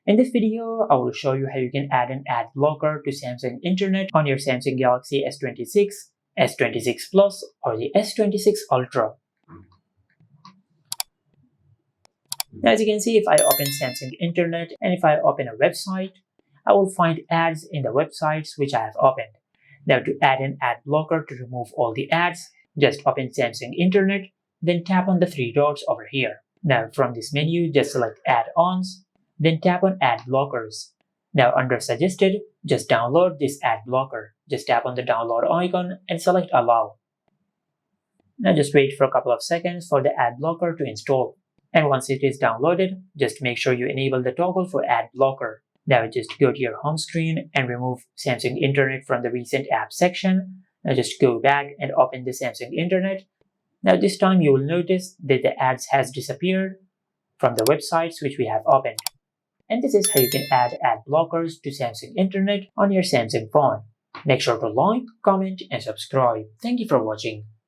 In this video, I will show you how you can add an ad blocker to Samsung Internet on your Samsung Galaxy S26, S26 Plus, or the S26 Ultra. Now, as you can see, if I open Samsung Internet and if I open a website, I will find ads in the websites which I have opened. Now, to add an ad blocker to remove all the ads, just open Samsung Internet, then tap on the three dots over here. Now, from this menu, just select Add-ons, then tap on Ad Blockers. Now, under Suggested, just download this ad blocker. Just tap on the download icon and select Allow. Now, just wait for a couple of seconds for the ad blocker to install. And once it is downloaded, just make sure you enable the toggle for ad blocker. Now, just go to your home screen and remove Samsung Internet from the recent apps section. Now, just go back and open the Samsung Internet. Now, this time you will notice that the ads has disappeared from the websites which we have opened. And this is how you can add ad blockers to Samsung Internet on your Samsung phone. Make sure to like, comment, and subscribe. Thank you for watching.